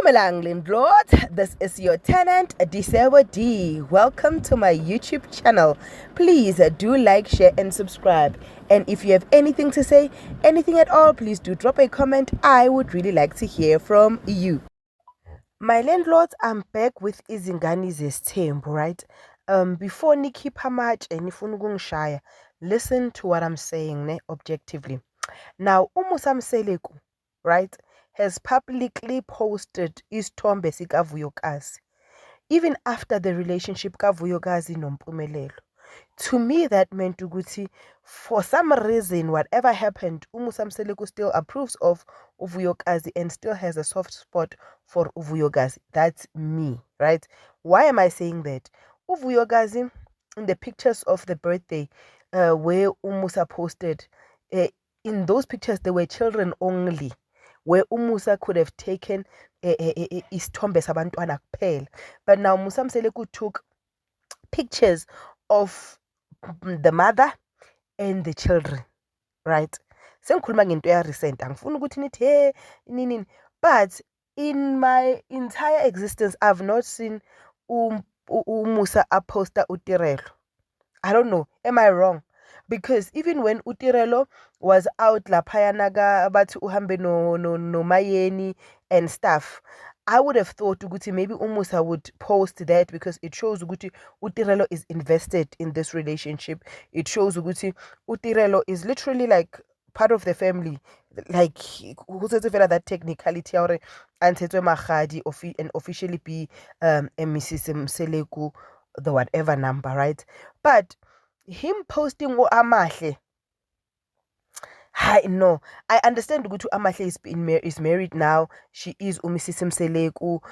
Dumelang landlord, this is your tenant Disebo D. Welcome to my YouTube channel. Please do like, share and subscribe. And if you have anything to say, anything at all, please do drop a comment. I would really like to hear from you. My landlords, I'm back with Izingani Zesthembu, right? Before nikhipha amatshe nifuna ukungishaya, listen to what I'm saying ne, objectively. Now, uMusa Mseleku, right, has publicly posted isithombe sikaVuyokazi even after the relationship kaVuyokazi noMpumelelo. To me, that meant ukuthi for some reason, whatever happened, uMusa Mseleku still approves of uVuyokazi and still has a soft spot for uVuyokazi. That's me, right? Why am I saying that? uVuyokazi, in the pictures of the birthday where uMusa posted, in those pictures, there were children only, where uMusa could have taken isithombe sabantwana kuphela. But now Musa Mseleku took pictures of the mother and the children, right? Sengikhuluma ngento ya recent, angifuni ukuthi nithi hey nini, but in my entire existence I've not seen uMusa poster uTirelo. I don't know, am I wrong? Because even when uTirelo was out laphayana bathi uhambe no Mayeni and stuff, I would have thought ukuthi maybe uMusa would post that because it shows ukuthi uTirelo is invested in this relationship. It shows ukuthi uTirelo is literally like part of the family, like that technicality or antshetswe magadi and officially be a Mrs. Mseleku, the whatever number, right? But him posting Amahle, no, I understand ukuthi Amahle is married now. She is uMrs. Mseleku.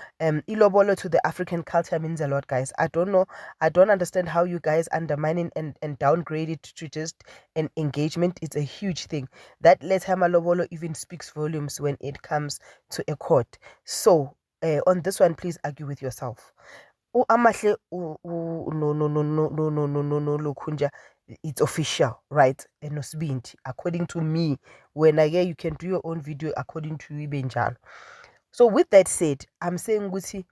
Ilobolo to the African culture means a lot, guys. I don't know. I don't understand how you guys undermine and downgrade it to just an engagement. It's a huge thing. That letter malobolo even speaks volumes when it comes to a court. So on this one, please argue with yourself. Amahle no Lokhunja, it's official, right? And nosibindi, according to me, when I hear you can do your own video according to you benjalo. So with that said, I'm saying ukuthi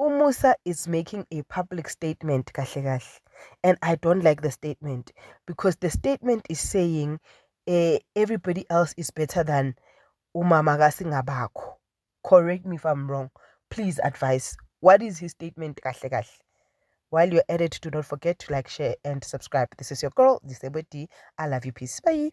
uMusa is making a public statement kahle kahle, and I don't like the statement because the statement is saying everybody else is better than umama kaSingabakho. Correct me if I'm wrong. Please advise. What is his statement kahle kahle? While you're at it, do not forget to like, share, and subscribe. This is your girl, Disebo D. I love you. Peace. Bye.